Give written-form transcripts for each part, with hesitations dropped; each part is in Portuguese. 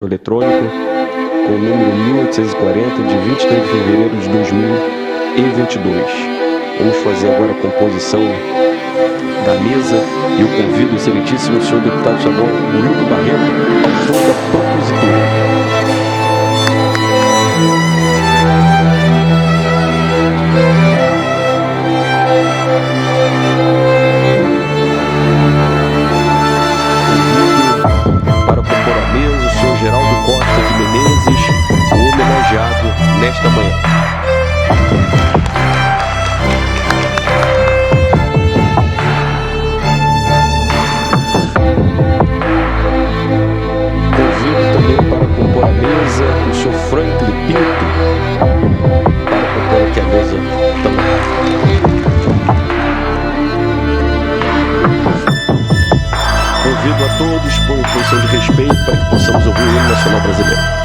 eletrônico com o número 1840 de 23 de fevereiro de 2022. Vamos fazer agora a composição da mesa e eu convido o excelentíssimo senhor deputado estadual Wilco Barreto ao som da propositura. Para compor a mesa, o senhor Geraldo Costa de Menezes, o homenageado nesta manhã. Convido também para compor a mesa o senhor Franklin Pinto, para compor aqui a mesa também. Convido a todos por posição de respeito para que possamos ouvir o hino nacional brasileiro.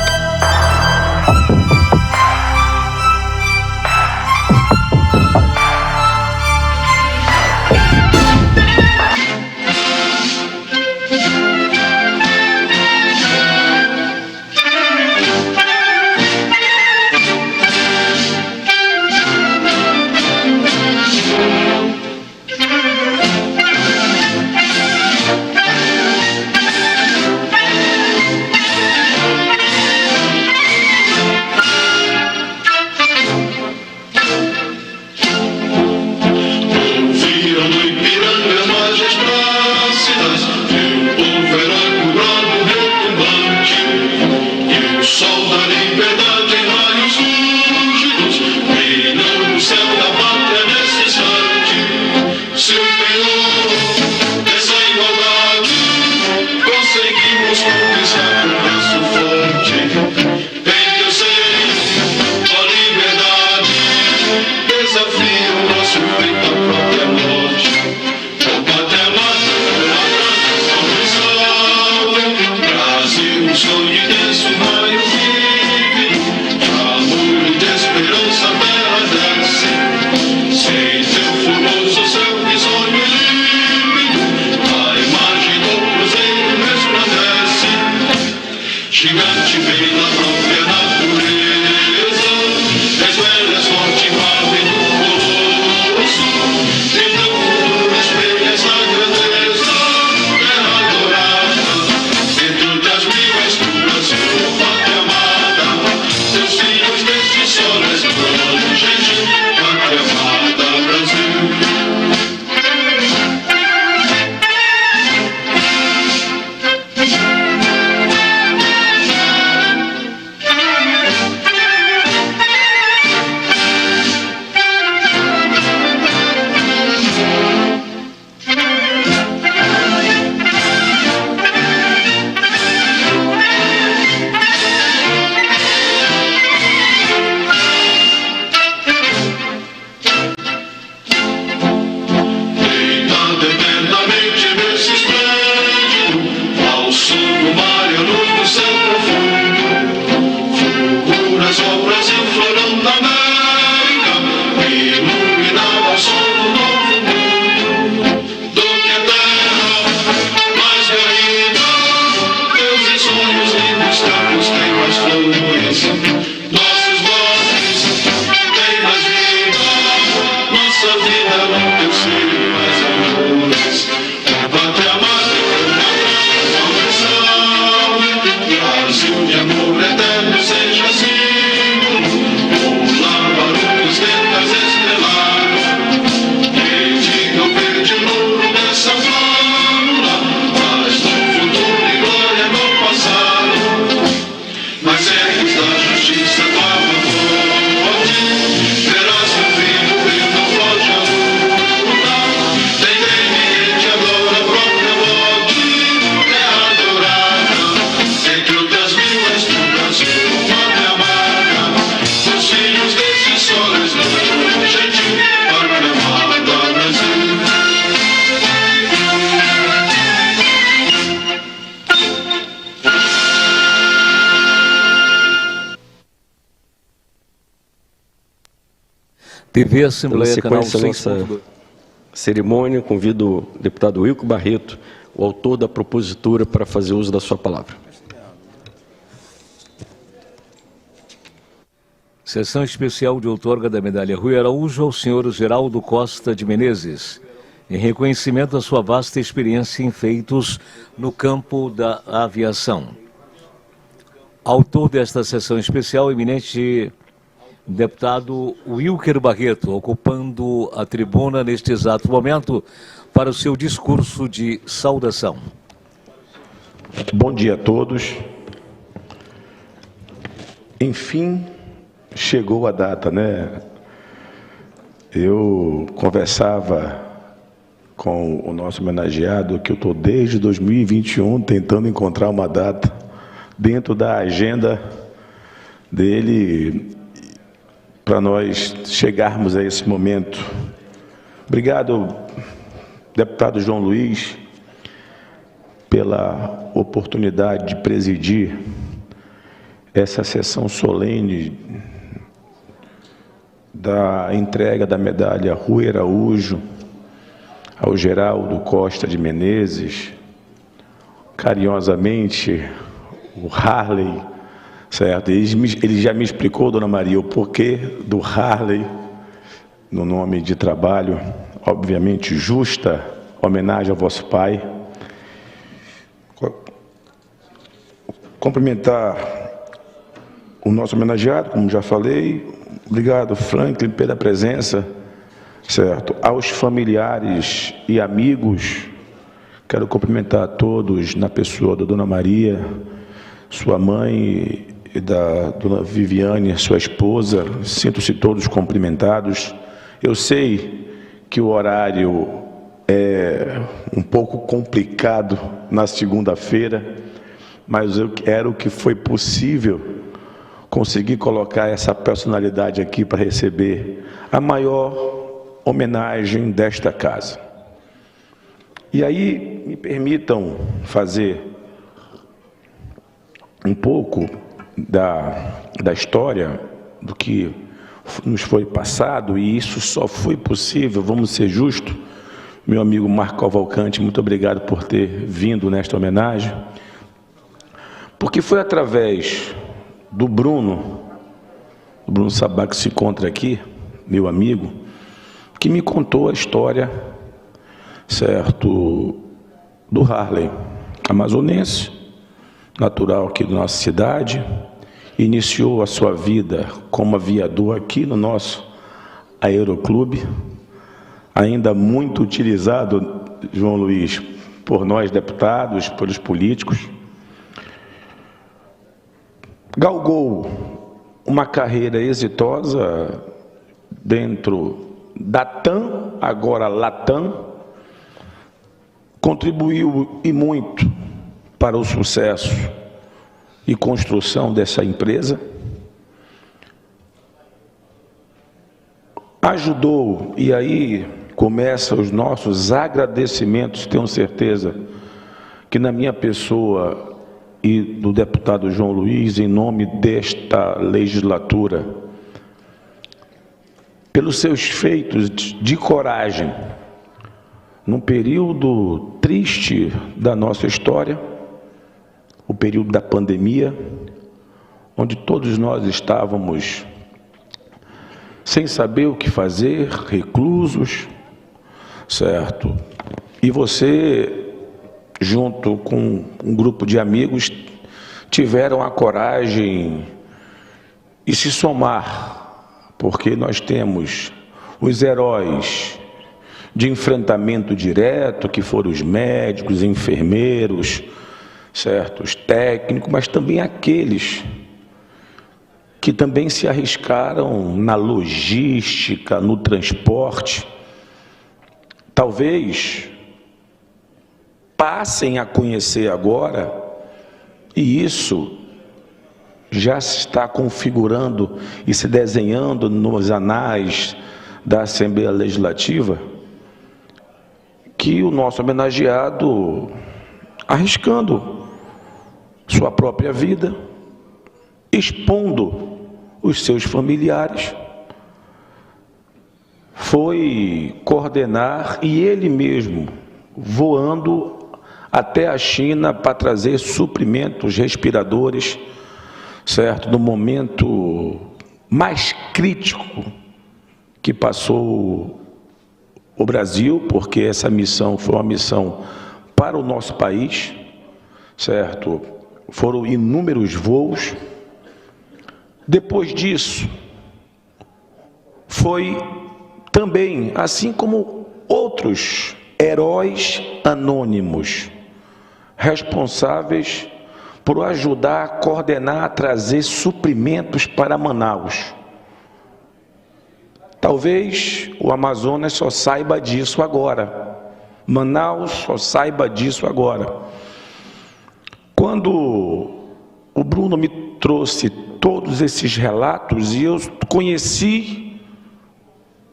TV Assembleia Canal sequência da nossa cerimônia, convido o deputado Wilco Barreto, o autor da propositura, para fazer uso da sua palavra. Sessão especial de outorga da medalha Rui Araújo ao senhor Geraldo Costa de Menezes, em reconhecimento à sua vasta experiência em feitos no campo da aviação. Autor desta sessão especial, eminente deputado Wilker Barreto, ocupando a tribuna neste exato momento para o seu discurso de saudação. Bom dia a todos. Enfim, chegou a data, né? Eu conversava com o nosso homenageado que eu estou desde 2021 tentando encontrar uma data dentro da agenda dele para nós chegarmos a esse momento. Obrigado, deputado João Luiz, pela oportunidade de presidir essa sessão solene da entrega da medalha Rui Araújo ao Geraldo Costa de Menezes, carinhosamente o Harley, certo? Ele já me explicou, dona Maria, o porquê do Harley no nome de trabalho, obviamente justa homenagem ao vosso pai. Cumprimentar o nosso homenageado, como já falei. Obrigado, Franklin, pela presença, certo? Aos familiares e amigos, quero cumprimentar a todos na pessoa da dona Maria, sua mãe, e da dona Viviane, sua esposa. Sinto-se todos cumprimentados. Eu sei que o horário é um pouco complicado na segunda-feira, mas eu quero que foi possível conseguir colocar essa personalidade aqui para receber a maior homenagem desta casa. E aí, me permitam fazer um pouco da história do que nos foi passado, e isso só foi possível, vamos ser justos, meu amigo Marco Cavalcante, muito obrigado por ter vindo nesta homenagem, porque foi através do Bruno Sabá, que se encontra aqui, meu amigo, que me contou a história, certo, do Harley, amazonense, natural aqui da nossa cidade, iniciou a sua vida como aviador aqui no nosso aeroclube, ainda muito utilizado, João Luiz, por nós deputados, pelos políticos. Galgou uma carreira exitosa dentro da TAM, agora Latam, contribuiu e muito para o sucesso e construção dessa empresa, ajudou, e aí começam os nossos agradecimentos, tenho certeza que na minha pessoa e do deputado João Luiz, em nome desta legislatura, pelos seus feitos de coragem, num período triste da nossa história, o período da pandemia, onde todos nós estávamos sem saber o que fazer, reclusos, certo? E você, junto com um grupo de amigos, tiveram a coragem de se somar, porque nós temos os heróis de enfrentamento direto, que foram os médicos, enfermeiros, certo? Os técnicos, mas também aqueles que também se arriscaram na logística, no transporte. Talvez passem a conhecer agora, e isso já se está configurando e se desenhando nos anais da Assembleia Legislativa, que o nosso homenageado, arriscando sua própria vida, expondo os seus familiares, foi coordenar, e ele mesmo voando até a China para trazer suprimentos, respiradores, certo? No momento mais crítico que passou o Brasil, porque essa missão foi uma missão para o nosso país, certo? Foram inúmeros voos. Depois disso, foi também, assim como outros heróis anônimos, responsáveis por ajudar a coordenar, a trazer suprimentos para Manaus. Talvez o Amazonas só saiba disso agora. Manaus só saiba disso agora. Quando o Bruno me trouxe todos esses relatos e eu conheci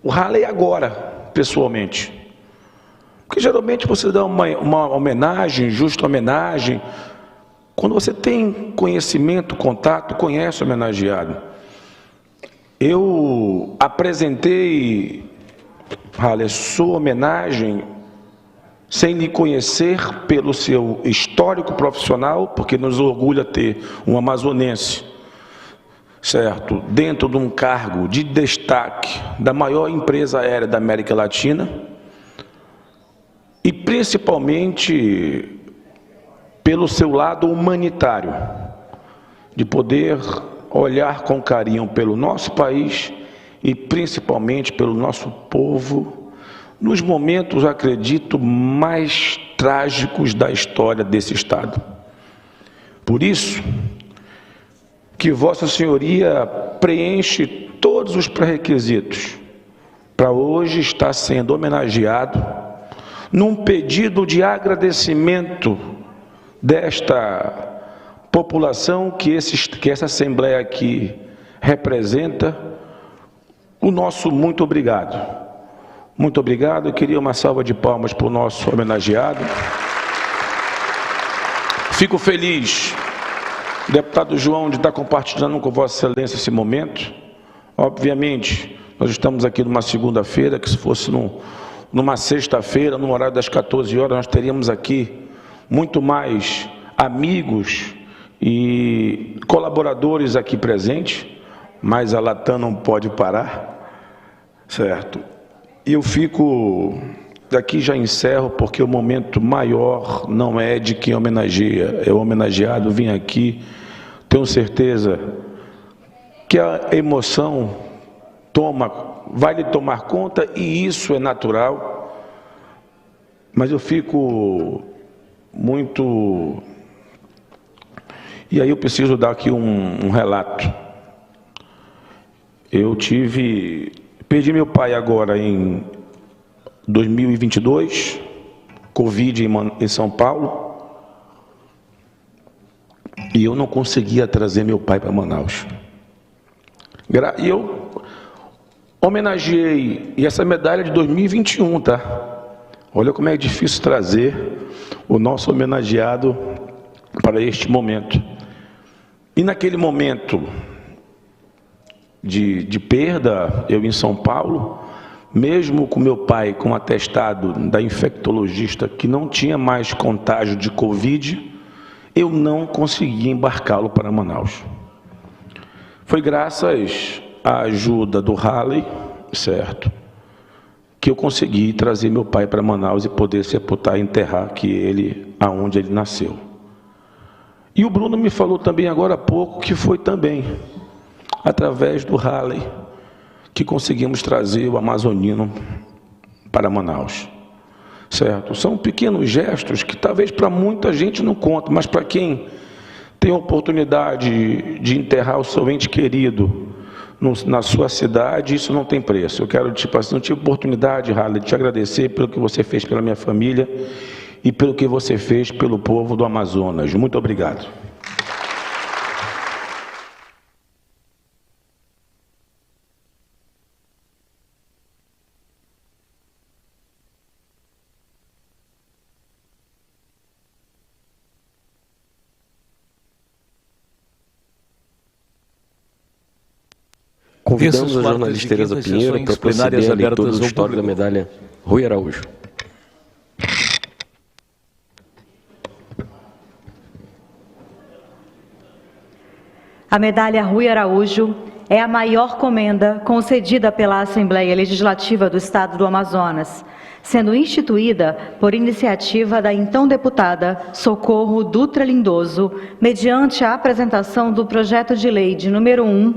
o Halley agora, pessoalmente. Porque geralmente você dá uma homenagem, justa homenagem, quando você tem conhecimento, contato, conhece o homenageado. Eu apresentei, Halley, sua homenagem sem lhe conhecer pelo seu histórico profissional, porque nos orgulha ter um amazonense, certo, dentro de um cargo de destaque da maior empresa aérea da América Latina, e principalmente pelo seu lado humanitário, de poder olhar com carinho pelo nosso país e principalmente pelo nosso povo, nos momentos, acredito, mais trágicos da história desse Estado. Por isso que Vossa Senhoria preenche todos os pré-requisitos para hoje estar sendo homenageado num pedido de agradecimento desta população que essa Assembleia aqui representa, o nosso muito obrigado. Muito obrigado. Eu queria uma salva de palmas para o nosso homenageado. Fico feliz, deputado João, de estar compartilhando com Vossa Excelência esse momento. Obviamente, nós estamos aqui numa segunda-feira, que se fosse numa sexta-feira, no horário das 14 horas, nós teríamos aqui muito mais amigos e colaboradores aqui presentes, mas a Latam não pode parar, certo? E eu fico, daqui já encerro, porque o momento maior não é de quem homenageia, é o homenageado. Vim aqui, tenho certeza que a emoção vai lhe tomar conta, e isso é natural, mas eu fico muito... E aí eu preciso dar aqui um relato. Eu perdi meu pai agora em 2022, Covid em São Paulo, e eu não conseguia trazer meu pai para Manaus. E eu homenageei, e essa medalha é de 2021, tá? Olha como é difícil trazer o nosso homenageado para este momento. E naquele momento de perda, eu em São Paulo, mesmo com meu pai com atestado da infectologista que não tinha mais contágio de Covid, eu não consegui embarcá-lo para Manaus. Foi graças à ajuda do Halley, certo, que eu consegui trazer meu pai para Manaus e poder sepultar e enterrar aqui ele, aonde ele nasceu. E o Bruno me falou também agora há pouco que foi também através do Halley que conseguimos trazer o amazonino para Manaus, certo? São pequenos gestos que talvez para muita gente não contam, mas para quem tem a oportunidade de enterrar o seu ente querido na sua cidade, isso não tem preço. Eu quero, não tive oportunidade, Halley, de te agradecer pelo que você fez pela minha família e pelo que você fez pelo povo do Amazonas. Muito obrigado. Convidamos a jornalista Tereza Pinheiro para proceder à leitura do histórico da medalha Rui Araújo. A medalha Rui Araújo é a maior comenda concedida pela Assembleia Legislativa do Estado do Amazonas, sendo instituída por iniciativa da então deputada Socorro Dutra Lindoso, mediante a apresentação do projeto de lei de número 1,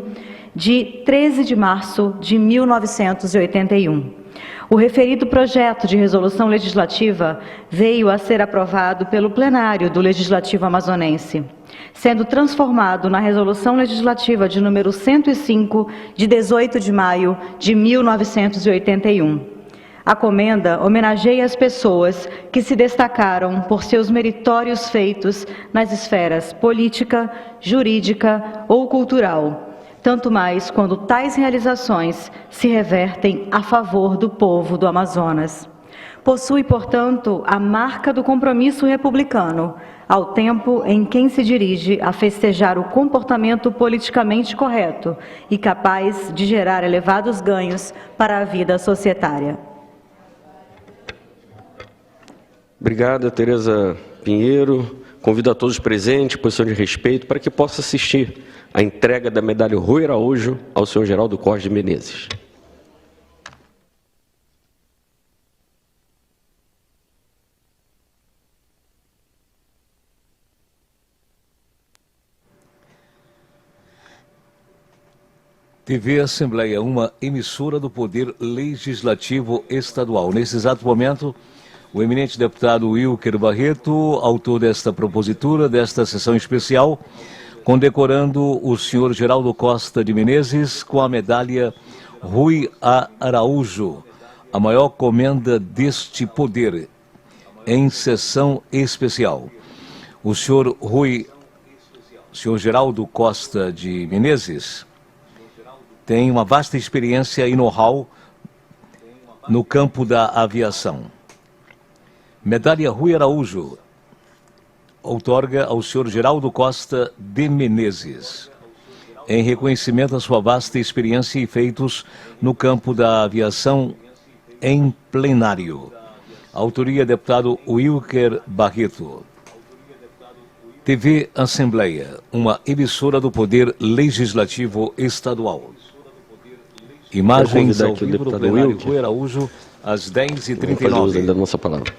de 13 de março de 1981. O referido projeto de resolução legislativa veio a ser aprovado pelo plenário do Legislativo amazonense, sendo transformado na resolução legislativa de número 105, de 18 de maio de 1981. A comenda homenageia as pessoas que se destacaram por seus meritórios feitos nas esferas política, jurídica ou cultural, tanto mais quando tais realizações se revertem a favor do povo do Amazonas. Possui, portanto, a marca do compromisso republicano, ao tempo em que se dirige a festejar o comportamento politicamente correto e capaz de gerar elevados ganhos para a vida societária. Obrigada, Tereza Pinheiro. Convido a todos os presentes, posição de respeito, para que possa assistir à entrega da medalha Rui Araújo ao senhor Geraldo Costa de Menezes. TV Assembleia, uma emissora do Poder Legislativo Estadual. Nesse exato momento, o eminente deputado Wilker Barreto, autor desta propositura, desta sessão especial, condecorando o senhor Geraldo Costa de Menezes com a medalha Rui Araújo, a maior comenda deste poder, em sessão especial. O senhor Geraldo Costa de Menezes tem uma vasta experiência e know-how no campo da aviação. Medalha Rui Araújo outorga ao senhor Geraldo Costa de Menezes, em reconhecimento à sua vasta experiência e feitos no campo da aviação em plenário. Autoria, deputado Wilker Barreto. TV Assembleia, uma emissora do Poder Legislativo Estadual. Imagens ao vivo do plenário Rui Araújo, às 10h39. Da nossa palavra.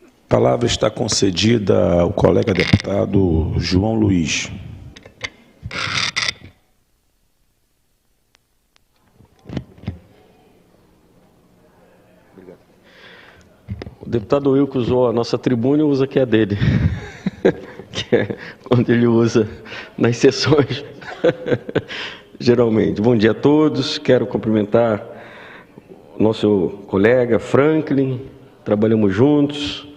A palavra está concedida ao colega deputado João Luiz. O deputado Wilker usou a nossa tribuna e usa que é dele, que é quando ele usa nas sessões, geralmente. Bom dia a todos, quero cumprimentar o nosso colega Franklin, trabalhamos juntos,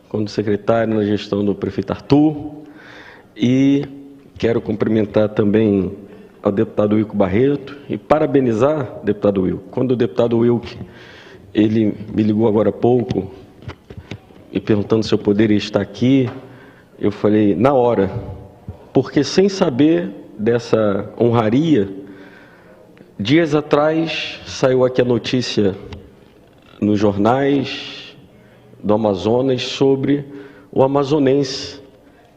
como secretário na gestão do prefeito Arthur, e quero cumprimentar também ao deputado Wilker Barreto e parabenizar o deputado Wilker. Quando o deputado Wilker, ele me ligou agora há pouco e perguntando se eu poderia estar aqui, eu falei, na hora, porque sem saber dessa honraria, dias atrás saiu aqui a notícia nos jornais do Amazonas sobre o amazonense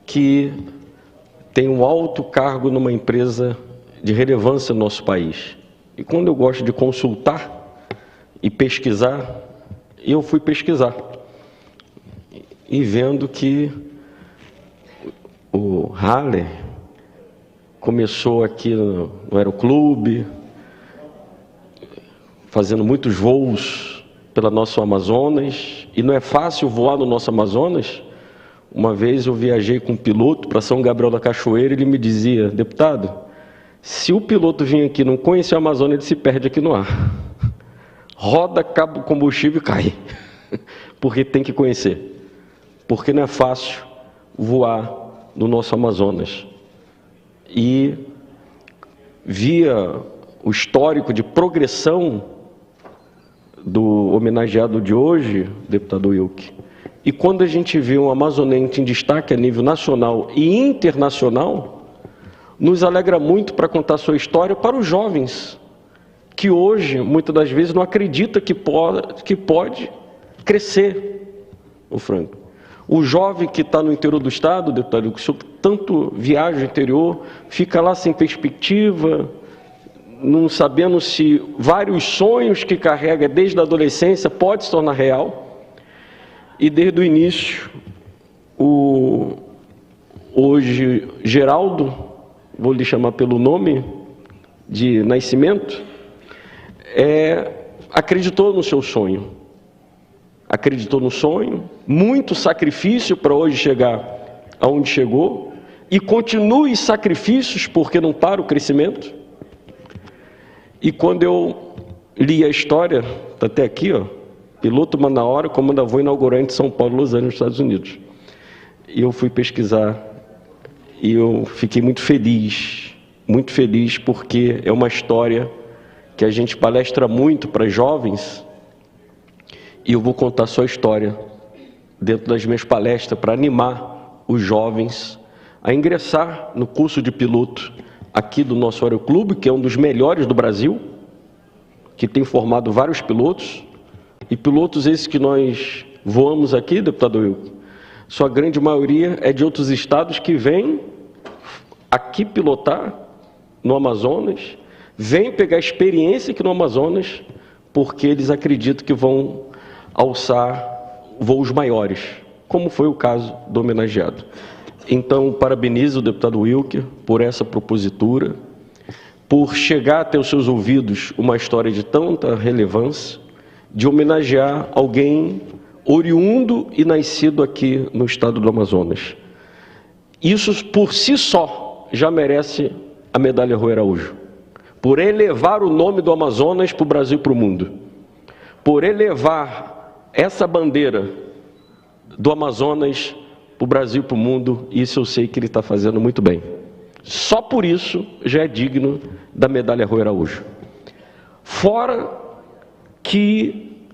que tem um alto cargo numa empresa de relevância no nosso país. E quando eu gosto de consultar e pesquisar, eu fui pesquisar e vendo que o Haller começou aqui no Aeroclube, fazendo muitos voos pela nosso Amazonas, e não é fácil voar no nosso Amazonas. Uma vez eu viajei com um piloto para São Gabriel da Cachoeira, ele me dizia, deputado, se o piloto vir aqui e não conhecer o Amazonas, ele se perde aqui no ar. Roda, acaba o combustível e cai, porque tem que conhecer, porque não é fácil voar no nosso Amazonas. E via o histórico de progressão do homenageado de hoje, deputado Wilker, e quando a gente vê um amazonense em destaque a nível nacional e internacional, nos alegra muito para contar sua história para os jovens, que hoje, muitas das vezes, não acredita que pode crescer, o Franco. O jovem que está no interior do estado, deputado, que tanto viaja ao interior, fica lá sem perspectiva, não sabendo se vários sonhos que carrega desde a adolescência pode se tornar real. E desde o início, hoje Geraldo, vou lhe chamar pelo nome de nascimento, acreditou no seu sonho. Acreditou no sonho, muito sacrifício para hoje chegar aonde chegou, e continue sacrifícios porque não para o crescimento. E quando eu li a história, está até aqui, ó, piloto Manaus, comando voo inaugurante São Paulo, Los Angeles, Estados Unidos. E eu fui pesquisar e eu fiquei muito feliz porque é uma história que a gente palestra muito para jovens. E eu vou contar só a história dentro das minhas palestras para animar os jovens a ingressar no curso de piloto aqui do nosso Aeroclube, que é um dos melhores do Brasil, que tem formado vários pilotos, e pilotos esses que nós voamos aqui, deputado Wilker, sua grande maioria é de outros estados que vêm aqui pilotar no Amazonas, vêm pegar experiência aqui no Amazonas, porque eles acreditam que vão alçar voos maiores, como foi o caso do homenageado. Então, parabenizo o deputado Wilker por essa propositura, por chegar até os seus ouvidos uma história de tanta relevância, de homenagear alguém oriundo e nascido aqui no estado do Amazonas. Isso, por si só, já merece a medalha Rui Araújo, por elevar o nome do Amazonas para o Brasil e para o mundo, por elevar essa bandeira do Amazonas para o Brasil e para o mundo. Isso eu sei que ele está fazendo muito bem. Só por isso já é digno da medalha Rui Araújo. Fora que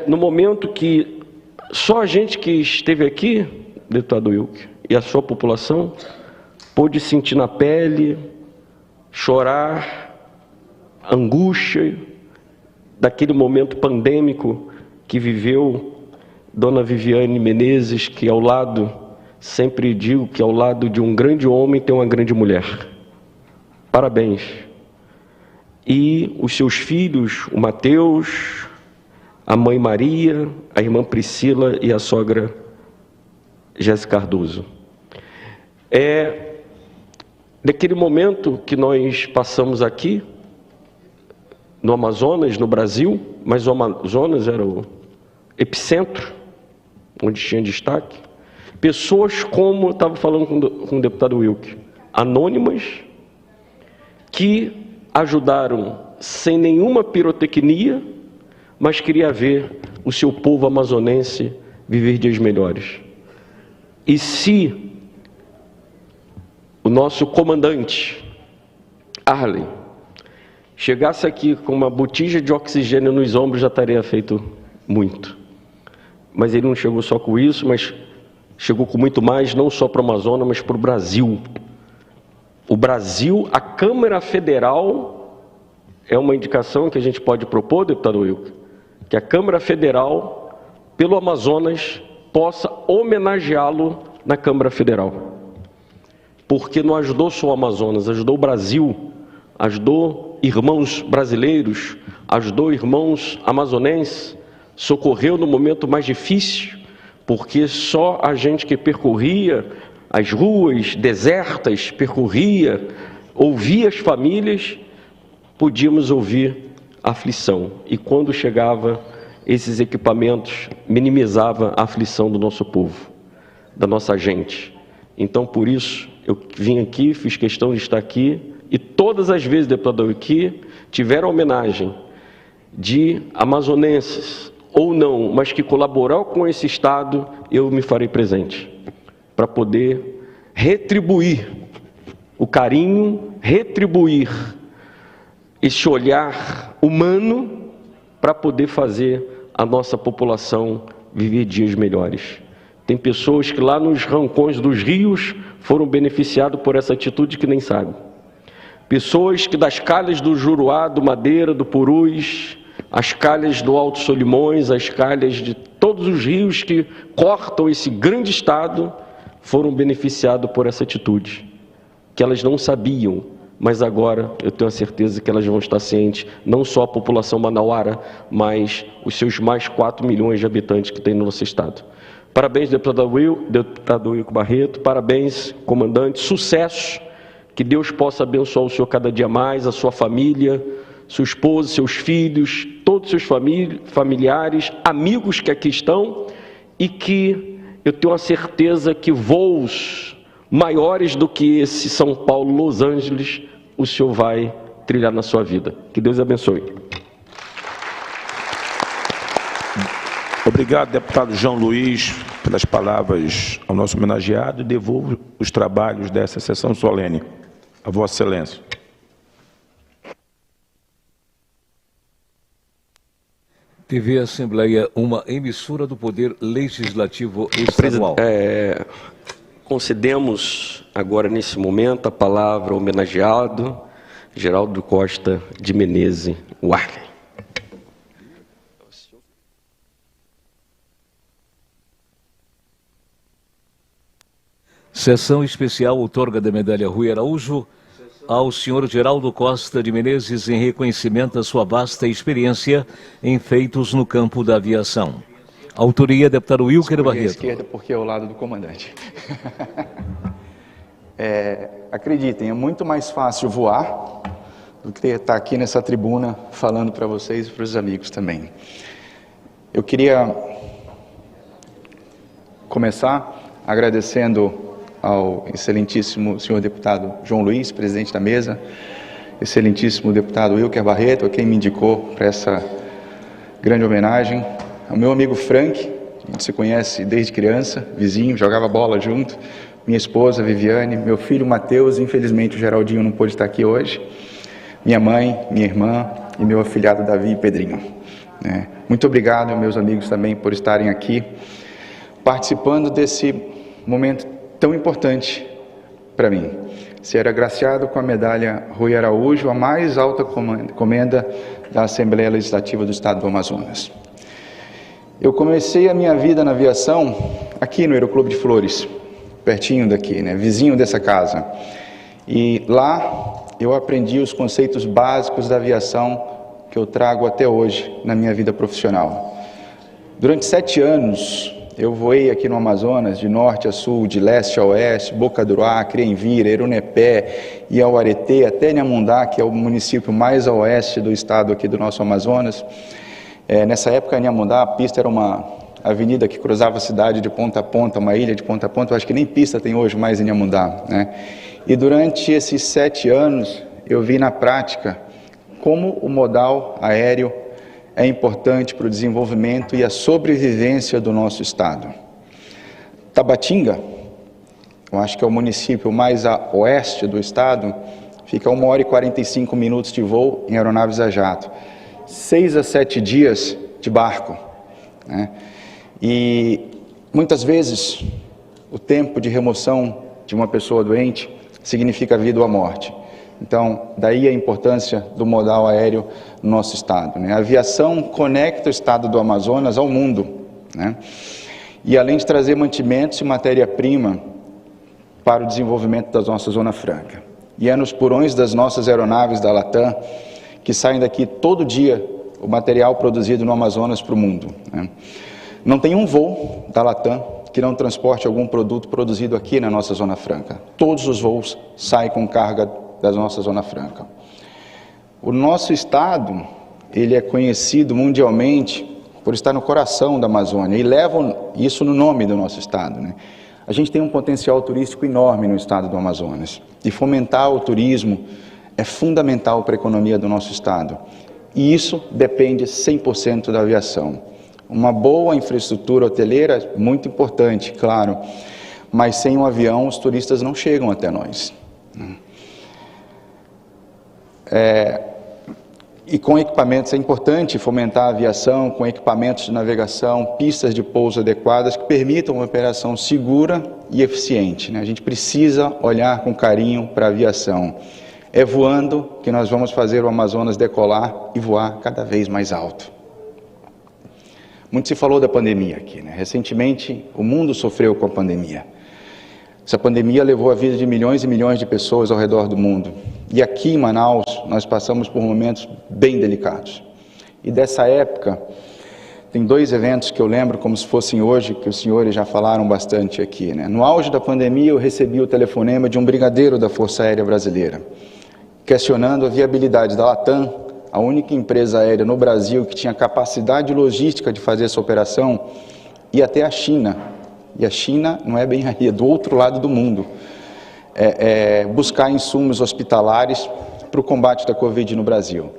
no momento que só a gente que esteve aqui, deputado Wilker, e a sua população, pôde sentir na pele, chorar, angústia daquele momento pandêmico que viveu Dona Viviane Menezes, que ao lado, sempre digo que ao lado de um grande homem tem uma grande mulher. Parabéns. E os seus filhos, o Mateus, a mãe Maria, a irmã Priscila e a sogra Jéssica Cardoso. Naquele momento que nós passamos aqui, no Amazonas, no Brasil, mas o Amazonas era o epicentro, onde tinha destaque, pessoas como eu estava falando com o deputado Wilker, anônimas, que ajudaram sem nenhuma pirotecnia, mas queria ver o seu povo amazonense viver dias melhores. E se o nosso comandante, Arlen, chegasse aqui com uma botija de oxigênio nos ombros, já estaria feito muito. Mas ele não chegou só com isso, mas chegou com muito mais, não só para o Amazonas, mas para o Brasil. O Brasil, a Câmara Federal, é uma indicação que a gente pode propor, deputado Wilker, que a Câmara Federal, pelo Amazonas, possa homenageá-lo na Câmara Federal. Porque não ajudou só o Amazonas, ajudou o Brasil, ajudou irmãos brasileiros, ajudou irmãos amazonenses, socorreu no momento mais difícil, porque só a gente que percorria as ruas desertas, percorria, ouvia as famílias, podíamos ouvir a aflição. E quando chegava esses equipamentos, minimizava a aflição do nosso povo, da nossa gente. Então, por isso, eu vim aqui, fiz questão de estar aqui, e todas as vezes, deputado, que tiveram homenagem de amazonenses, ou não, mas que colaboraram com esse Estado, eu me farei presente, para poder retribuir o carinho, retribuir esse olhar humano, para poder fazer a nossa população viver dias melhores. Tem pessoas que lá nos rancões dos rios foram beneficiados por essa atitude que nem sabem. Pessoas que das calhas do Juruá, do Madeira, do Purus, As calhas do Alto Solimões, as calhas de todos os rios que cortam esse grande estado foram beneficiados por essa atitude, que elas não sabiam, mas agora eu tenho a certeza que elas vão estar cientes, não só a população manauara, mas os seus mais 4 milhões de habitantes que tem no nosso estado. Parabéns, deputado Wilker Barreto, parabéns, comandante, sucesso, que Deus possa abençoar o senhor cada dia mais, a sua família, sua esposa, seus filhos, todos os seus familiares, amigos que aqui estão, e que eu tenho a certeza que voos maiores do que esse São Paulo, Los Angeles, o senhor vai trilhar na sua vida. Que Deus abençoe. Obrigado, deputado João Luiz, pelas palavras ao nosso homenageado, e devolvo os trabalhos dessa sessão solene a Vossa Excelência. TV Assembleia, uma emissora do Poder Legislativo Estadual. Concedemos agora, nesse momento, a palavra ao homenageado Geraldo Costa de Menezes Warley. Sessão especial outorga da medalha Rui Araújo ao senhor Geraldo Costa de Menezes em reconhecimento à sua vasta experiência em feitos no campo da aviação. Autoria, deputado Wilker Barreto. Esquerda, porque é ao lado do comandante. Acreditem, é muito mais fácil voar do que estar aqui nessa tribuna falando para vocês e para os amigos também. Eu queria começar agradecendo ao excelentíssimo senhor deputado João Luiz, presidente da mesa, excelentíssimo deputado Wilker Barreto, a quem me indicou para essa grande homenagem, ao meu amigo Frank, a gente se conhece desde criança, vizinho, jogava bola junto, minha esposa Viviane, meu filho Matheus, infelizmente o Geraldinho não pôde estar aqui hoje, minha mãe, minha irmã e meu afilhado Davi e Pedrinho. Muito obrigado, meus amigos, também por estarem aqui, participando desse momento tão importante para mim. Ser agraciado com a medalha Rui Araújo, a mais alta comenda da Assembleia Legislativa do Estado do Amazonas. Eu comecei a minha vida na aviação aqui no Aeroclube de Flores, pertinho daqui, vizinho dessa casa. E lá eu aprendi os conceitos básicos da aviação que eu trago até hoje na minha vida profissional. Durante 7 anos, eu voei aqui no Amazonas, de norte a sul, de leste a oeste, Boca do Acre, Envira, Erunepé, Iauaretê, até Inhamundá, que é o município mais a oeste do estado aqui do nosso Amazonas. Nessa época, Inhamundá, a pista era uma avenida que cruzava a cidade de ponta a ponta, uma ilha de ponta a ponta, eu acho que nem pista tem hoje mais em Inhamundá, E durante esses 7 anos, eu vi na prática como o modal aéreo é importante para o desenvolvimento e a sobrevivência do nosso estado. Tabatinga, eu acho que é o município mais a oeste do estado, fica 1 hora e 45 minutos de voo em aeronaves a jato, 6 a 7 dias de barco, E muitas vezes o tempo de remoção de uma pessoa doente significa a vida ou a morte. Então, daí a importância do modal aéreo no nosso estado. A aviação conecta o estado do Amazonas ao mundo, E além de trazer mantimentos e matéria-prima para o desenvolvimento da nossa Zona Franca. E é nos porões das nossas aeronaves da Latam que saem daqui todo dia o material produzido no Amazonas para o mundo. Não tem um voo da Latam que não transporte algum produto produzido aqui na nossa Zona Franca. Todos os voos saem com carga da nossa Zona Franca. O nosso estado, ele é conhecido mundialmente por estar no coração da Amazônia, e levam isso no nome do nosso estado. A gente tem um potencial turístico enorme no estado do Amazonas, e fomentar o turismo é fundamental para a economia do nosso estado, e isso depende 100% da aviação. Uma boa infraestrutura hoteleira é muito importante, claro, mas sem um avião os turistas não chegam até nós. E com equipamentos, é importante fomentar a aviação com equipamentos de navegação, pistas de pouso adequadas que permitam uma operação segura e eficiente. A gente precisa olhar com carinho para a aviação. É voando que nós vamos fazer o Amazonas decolar e voar cada vez mais alto. Muito se falou da pandemia aqui, né? Recentemente, o mundo sofreu com a pandemia. Essa pandemia levou a vida de milhões e milhões de pessoas ao redor do mundo. E aqui em Manaus, nós passamos por momentos bem delicados. E dessa época, tem 2 eventos que eu lembro como se fossem hoje, que os senhores já falaram bastante aqui, né? No auge da pandemia, eu recebi o telefonema de um brigadeiro da Força Aérea Brasileira, questionando a viabilidade da Latam, a única empresa aérea no Brasil que tinha capacidade logística de fazer essa operação, ir até a China. E a China não é bem aí, é do outro lado do mundo. Buscar insumos hospitalares para o combate da Covid no Brasil.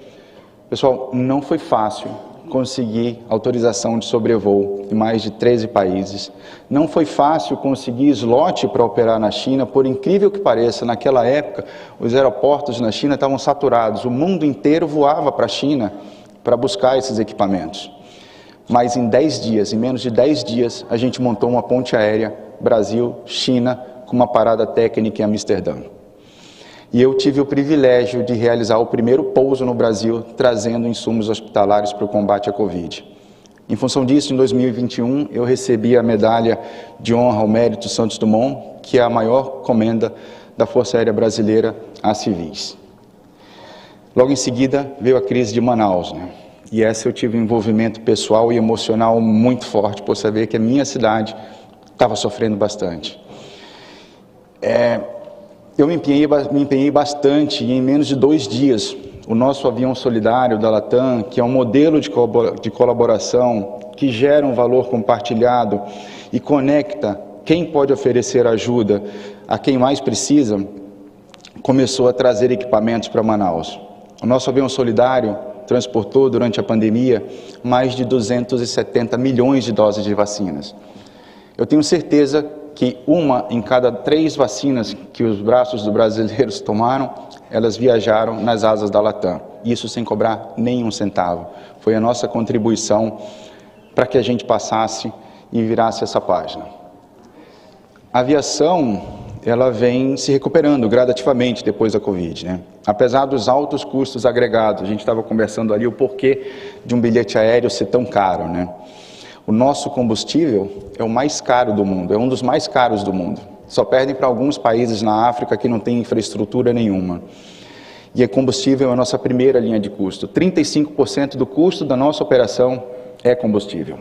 Pessoal, não foi fácil conseguir autorização de sobrevoo em mais de 13 países. Não foi fácil conseguir slot para operar na China, por incrível que pareça, naquela época os aeroportos na China estavam saturados, o mundo inteiro voava para a China para buscar esses equipamentos. Mas em 10 dias, em menos de 10 dias, a gente montou uma ponte aérea Brasil-China com uma parada técnica em Amsterdã. E eu tive o privilégio de realizar o primeiro pouso no Brasil, trazendo insumos hospitalares para o combate à Covid. Em função disso, em 2021, eu recebi a medalha de honra ao mérito Santos Dumont, que é a maior comenda da Força Aérea Brasileira a civis. Logo em seguida, veio a crise de Manaus, né? E essa eu tive um envolvimento pessoal e emocional muito forte, por saber que a minha cidade estava sofrendo bastante. Eu me empenhei bastante e em menos de 2 dias, o nosso avião solidário da Latam, que é um modelo de colaboração que gera um valor compartilhado e conecta quem pode oferecer ajuda a quem mais precisa, começou a trazer equipamentos para Manaus. O nosso avião solidário transportou durante a pandemia mais de 270 milhões de doses de vacinas. Eu tenho certeza que 1 em cada 3 vacinas que os braços dos brasileiros tomaram, elas viajaram nas asas da Latam. Isso sem cobrar nenhum centavo. Foi a nossa contribuição para que a gente passasse e virasse essa página. A aviação, ela vem se recuperando gradativamente depois da Covid, né? Apesar dos altos custos agregados, a gente estava conversando ali o porquê de um bilhete aéreo ser tão caro, né? O nosso combustível é o mais caro do mundo, é um dos mais caros do mundo. Só perdem para alguns países na África que não têm infraestrutura nenhuma. E o combustível é a nossa primeira linha de custo. 35% do custo da nossa operação é combustível.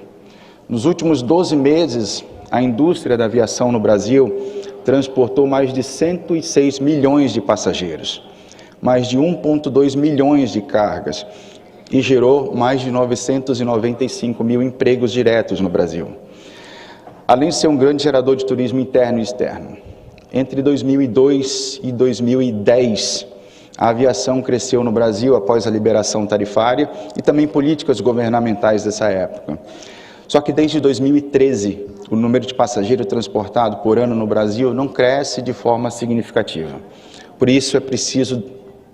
Nos últimos 12 meses, a indústria da aviação no Brasil transportou mais de 106 milhões de passageiros, mais de 1,2 milhões de cargas, e gerou mais de 995 mil empregos diretos no Brasil. Além de ser um grande gerador de turismo interno e externo, entre 2002 e 2010, a aviação cresceu no Brasil após a liberação tarifária e também políticas governamentais dessa época. Só que desde 2013, o número de passageiros transportados por ano no Brasil não cresce de forma significativa. Por isso é preciso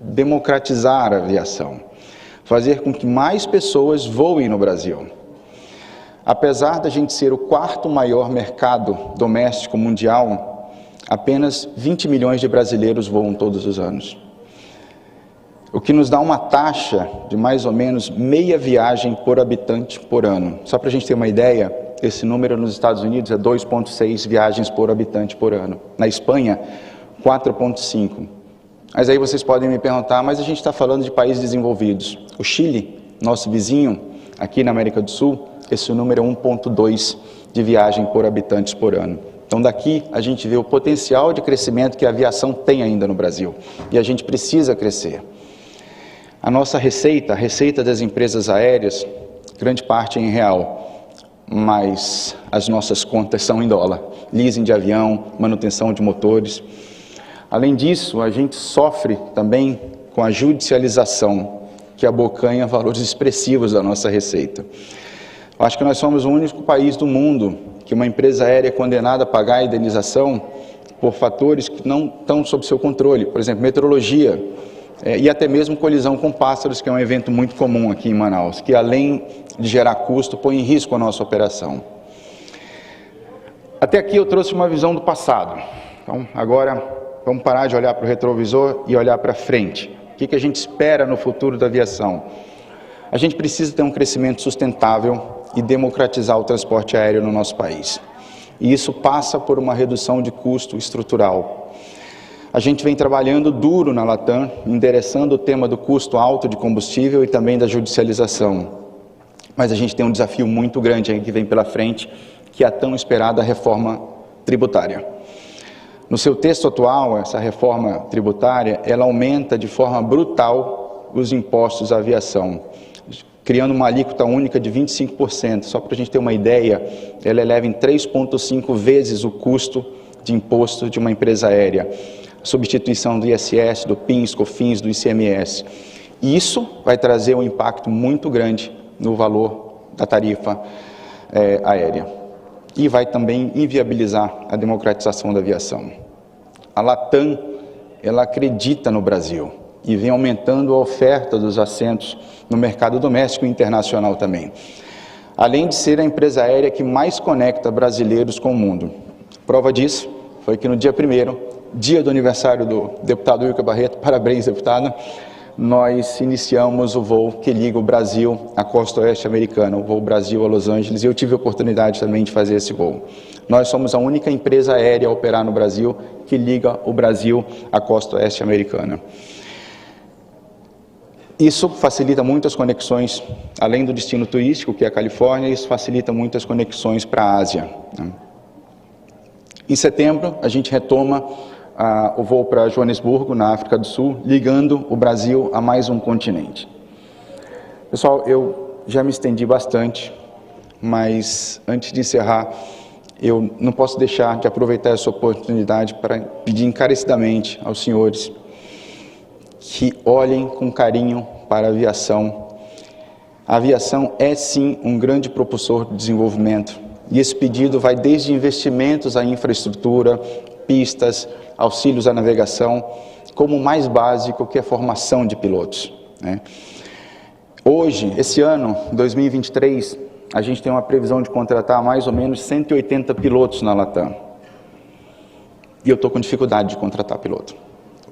democratizar a aviação, fazer com que mais pessoas voem no Brasil. Apesar da gente ser o 4º maior mercado doméstico mundial, apenas 20 milhões de brasileiros voam todos os anos. O que nos dá uma taxa de mais ou menos meia viagem por habitante por ano. Só para a gente ter uma ideia, esse número nos Estados Unidos é 2,6 viagens por habitante por ano. Na Espanha, 4,5. Mas aí vocês podem me perguntar, mas a gente está falando de países desenvolvidos. O Chile, nosso vizinho, aqui na América do Sul, esse número é 1,2 de viagem por habitantes por ano. Então daqui a gente vê o potencial de crescimento que a aviação tem ainda no Brasil. E a gente precisa crescer. A nossa receita, a receita das empresas aéreas, grande parte é em real, mas as nossas contas são em dólar. Leasing de avião, manutenção de motores. Além disso, a gente sofre também com a judicialização, que abocanha valores expressivos da nossa receita. Eu acho que nós somos o único país do mundo que uma empresa aérea é condenada a pagar a indenização por fatores que não estão sob seu controle. Por exemplo, meteorologia e até mesmo colisão com pássaros, que é um evento muito comum aqui em Manaus, que além de gerar custo, põe em risco a nossa operação. Até aqui eu trouxe uma visão do passado. Então, agora Vamos parar de olhar para o retrovisor e olhar para frente. O que a gente espera no futuro da aviação? A gente precisa ter um crescimento sustentável e democratizar o transporte aéreo no nosso país. E isso passa por uma redução de custo estrutural. A gente vem trabalhando duro na Latam, endereçando o tema do custo alto de combustível e também da judicialização. Mas a gente tem um desafio muito grande aí que vem pela frente, que é a tão esperada reforma tributária. No seu texto atual, essa reforma tributária, ela aumenta de forma brutal os impostos à aviação, criando uma alíquota única de 25%. Só para a gente ter uma ideia, ela eleva em 3,5 vezes o custo de imposto de uma empresa aérea. A substituição do ISS, do PIS, COFINS, do ICMS. E isso vai trazer um impacto muito grande no valor da tarifa aérea. E vai também inviabilizar a democratização da aviação. A Latam, ela acredita no Brasil e vem aumentando a oferta dos assentos no mercado doméstico e internacional também. Além de ser a empresa aérea que mais conecta brasileiros com o mundo. Prova disso foi que no dia 1º, dia do aniversário do deputado Wilker Barreto, parabéns, deputado, nós iniciamos o voo que liga o Brasil à costa oeste americana, o voo Brasil a Los Angeles, e eu tive a oportunidade também de fazer esse voo. Nós somos a única empresa aérea a operar no Brasil que liga o Brasil à costa oeste americana. Isso facilita muitas conexões, além do destino turístico, que é a Califórnia, isso facilita muitas conexões para a Ásia. Em setembro, a gente retoma o voo para Joanesburgo, na África do Sul, ligando o Brasil a mais um continente. Pessoal, eu já me estendi bastante, mas antes de encerrar, eu não posso deixar de aproveitar essa oportunidade para pedir encarecidamente aos senhores que olhem com carinho para a aviação. A aviação é sim um grande propulsor de desenvolvimento, e esse pedido vai desde investimentos à infraestrutura, pistas, auxílios à navegação, como o mais básico, que é a formação de pilotos, né? Hoje, esse ano, 2023, a gente tem uma previsão de contratar mais ou menos 180 pilotos na Latam. E eu estou com dificuldade de contratar piloto.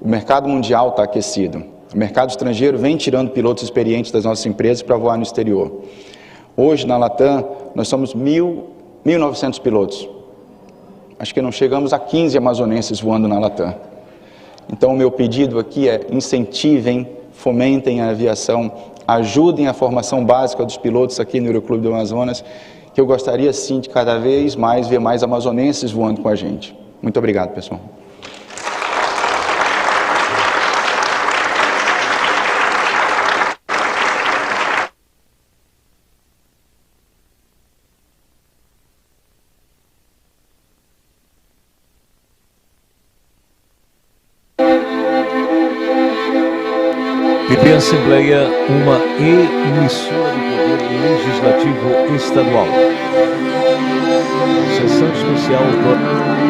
O mercado mundial está aquecido. O mercado estrangeiro vem tirando pilotos experientes das nossas empresas para voar no exterior. Hoje, na Latam, nós somos 1.900 pilotos. Acho que não chegamos a 15 amazonenses voando na Latam. Então, o meu pedido aqui é incentivem, fomentem a aviação, ajudem a formação básica dos pilotos aqui no Aeroclube do Amazonas, que eu gostaria sim de cada vez mais ver mais amazonenses voando com a gente. Muito obrigado, pessoal. TV Assembleia, uma emissora do Poder Legislativo Estadual. Sessão especial do...